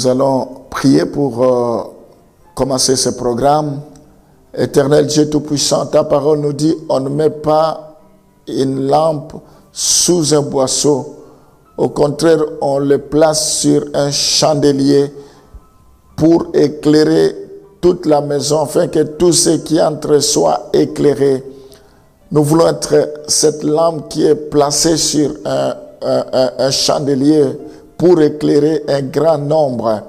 Nous allons prier pour commencer ce programme. Éternel Dieu Tout-Puissant, ta parole nous dit, on ne met pas une lampe sous un boisseau. Au contraire, on le place sur un chandelier pour éclairer toute la maison, afin que tout ce qui entre soit éclairé. Nous voulons être cette lampe qui est placée sur un chandelier pour éclairer un grand nombre.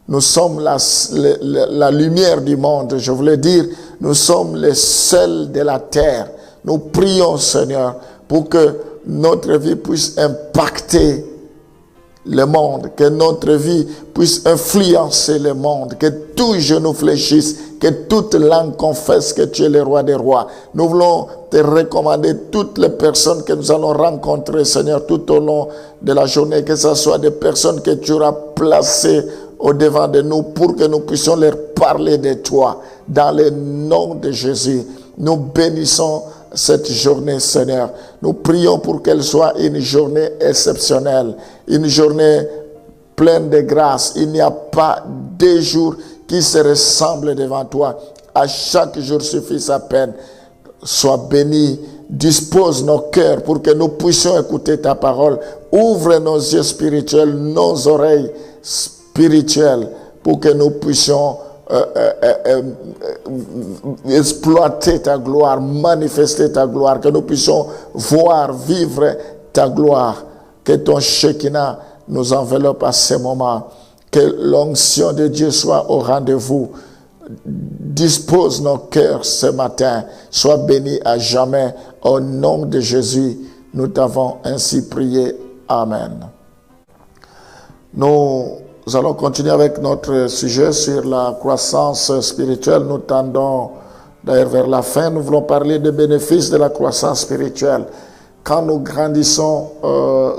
Nous sommes la lumière du monde. Je voulais dire, nous sommes les sels de la terre. Nous prions, Seigneur, pour que notre vie puisse impacter le monde, que notre vie puisse influencer le monde, que tout genou fléchisse, que toute langue confesse que tu es le roi des rois. Nous voulons te recommander toutes les personnes que nous allons rencontrer, Seigneur, tout au long de la journée, que ce soit des personnes que tu auras placées au devant de nous pour que nous puissions leur parler de toi. Dans le nom de Jésus, nous bénissons cette journée, Seigneur. Nous prions pour qu'elle soit une journée exceptionnelle, une journée pleine de grâce. Il n'y a pas de jour qui se ressemble devant toi. À chaque jour suffit sa peine. Sois béni, dispose nos cœurs pour que nous puissions écouter ta parole. Ouvre nos yeux spirituels, nos oreilles spirituelles, pour que nous puissions exploiter ta gloire, manifester ta gloire, que nous puissions voir, vivre ta gloire, que ton Shekinah nous enveloppe à ce moment, que l'onction de Dieu soit au rendez-vous. Dispose nos cœurs ce matin, sois béni à jamais, au nom de Jésus, nous t'avons ainsi prié. Amen. Nous allons continuer avec notre sujet sur la croissance spirituelle. Nous tendons d'ailleurs vers la fin. Nous voulons parler des bénéfices de la croissance spirituelle. Quand nous grandissons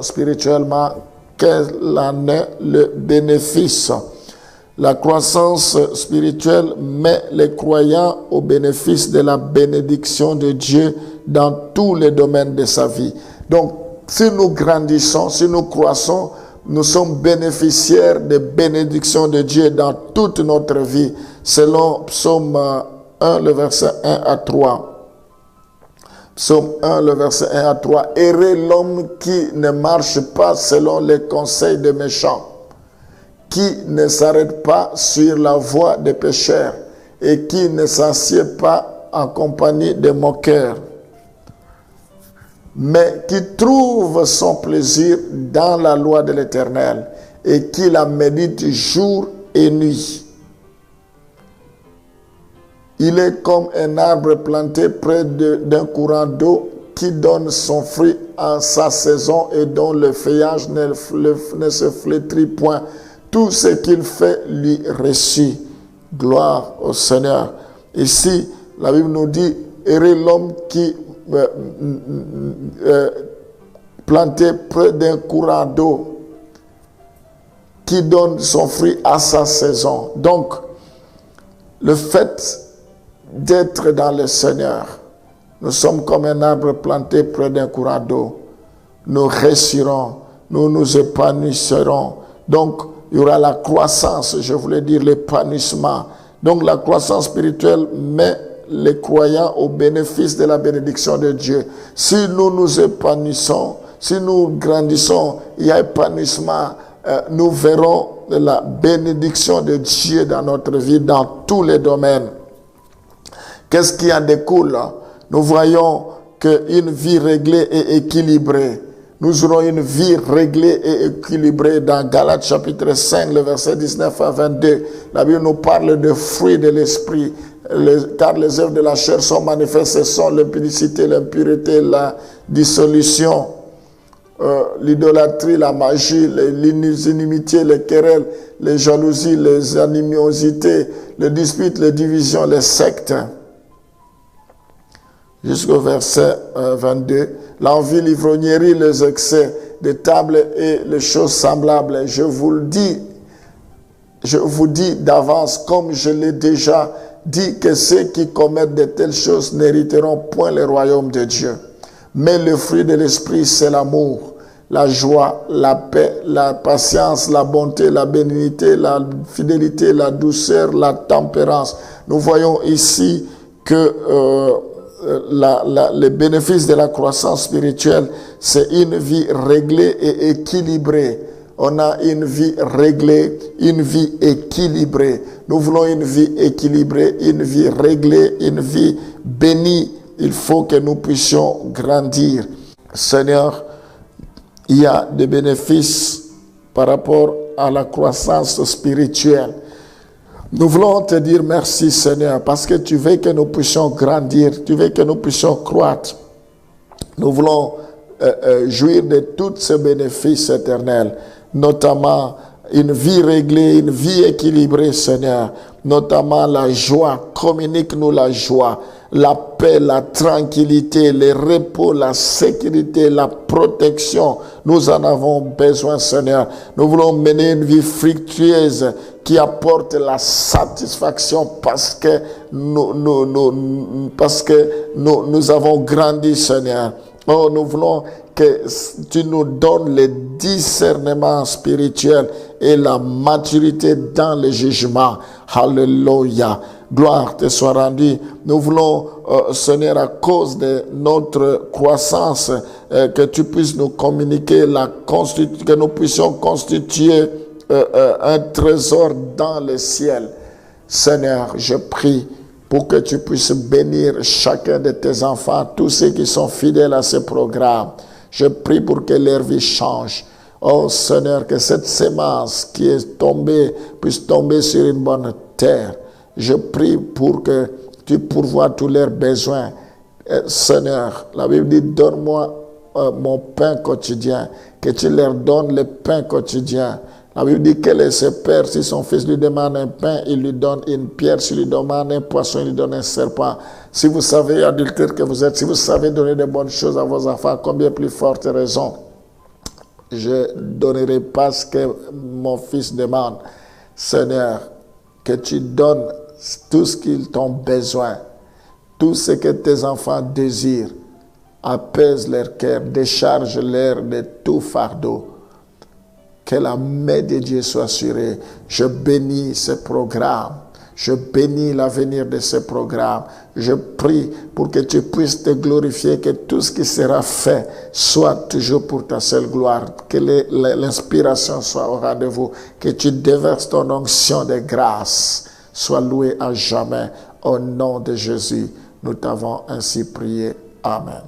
spirituellement, quel en est le bénéfice? La croissance spirituelle met les croyants au bénéfice de la bénédiction de Dieu dans tous les domaines de sa vie. Donc, si nous grandissons, si nous croissons, nous sommes bénéficiaires des bénédictions de Dieu dans toute notre vie, selon Psaume 1, le verset 1 à 3. Psaume 1, le verset 1 à 3. « Heureux l'homme qui ne marche pas selon les conseils des méchants, qui ne s'arrête pas sur la voie des pécheurs et qui ne s'assied pas en compagnie des moqueurs, mais qui trouve son plaisir dans la loi de l'Éternel et qui la médite jour et nuit. Il est comme un arbre planté près d'un courant d'eau qui donne son fruit en sa saison et dont le feuillage ne se flétrit point. Tout ce qu'il fait lui réussit. Gloire au Seigneur. » Ici, la Bible nous dit, heureux l'homme qui planté près d'un courant d'eau qui donne son fruit à sa saison. Donc, le fait d'être dans le Seigneur, nous sommes comme un arbre planté près d'un courant d'eau. Nous réussirons, nous nous épanouirons. Donc, il y aura la croissance, je voulais dire l'épanouissement. Donc, la croissance spirituelle met les croyants au bénéfice de la bénédiction de Dieu. Si nous nous épanouissons, si nous grandissons, il y a épanouissement, nous verrons la bénédiction de Dieu dans notre vie, dans tous les domaines. Qu'est-ce qui en découle? Nous voyons qu'une vie réglée et équilibrée, nous aurons une vie réglée et équilibrée dans Galates chapitre 5, le verset 19 à 22. La Bible nous parle de fruits de l'esprit, car les œuvres de la chair sont manifestes, sont l'impudicité, l'impureté, la dissolution, l'idolâtrie, la magie, les inimitiés, les querelles, les jalousies, les animosités, les disputes, les divisions, les sectes. Jusqu'au verset 22. L'envie, l'ivrognerie, les excès de table et les choses semblables. Je vous dis d'avance, comme je l'ai déjà dit, que ceux qui commettent de telles choses n'hériteront point le royaume de Dieu. Mais le fruit de l'esprit, c'est l'amour, la joie, la paix, la patience, la bonté, la bénignité, la fidélité, la douceur, la tempérance. Nous voyons ici que les bénéfices de la croissance spirituelle, c'est une vie réglée et équilibrée. On a une vie réglée, une vie équilibrée. Nous voulons une vie équilibrée, une vie réglée, une vie bénie. Il faut que nous puissions grandir. Seigneur, il y a des bénéfices par rapport à la croissance spirituelle. Nous voulons te dire merci, Seigneur, parce que tu veux que nous puissions grandir, tu veux que nous puissions croître. Nous voulons jouir de tous ces bénéfices éternels, notamment une vie réglée, une vie équilibrée, Seigneur, notamment la joie. Communique-nous la joie, la paix, la tranquillité, le repos, la sécurité, la protection. Nous en avons besoin, Seigneur. Nous voulons mener une vie fructueuse qui apporte la satisfaction parce que nous avons grandi, Seigneur. Oh, nous voulons que tu nous donnes le discernement spirituel et la maturité dans le jugement. Alléluia. Gloire te soit rendue. Nous voulons, Seigneur, à cause de notre croissance, que tu puisses nous communiquer, que nous puissions constituer un trésor dans le ciel. Seigneur, je prie pour que tu puisses bénir chacun de tes enfants, tous ceux qui sont fidèles à ce programme. Je prie pour que leur vie change. Oh Seigneur, que cette sémence qui est tombée puisse tomber sur une bonne terre. Je prie pour que tu pourvoies tous leurs besoins. Seigneur, la Bible dit, donne-moi mon pain quotidien, que tu leur donnes le pain quotidien. La Bible dit, quel est ce père? Si son fils lui demande un pain, il lui donne une pierre. Si lui demande un poisson, il lui donne un serpent. Si vous savez, adultère que vous êtes, si vous savez donner de bonnes choses à vos enfants, combien plus forte raison je ne donnerai pas ce que mon fils demande. Seigneur, que tu donnes tout ce qu'ils ont besoin, tout ce que tes enfants désirent. Apaise leur cœur, décharge-leur de tout fardeau. Que la main de Dieu soit sur eux. Je bénis ce programme. Je bénis l'avenir de ce programme. Je prie pour que tu puisses te glorifier, que tout ce qui sera fait soit toujours pour ta seule gloire. Que l'inspiration soit au rendez-vous. Que tu déverses ton onction de grâce. Sois loué à jamais. Au nom de Jésus, nous t'avons ainsi prié. Amen.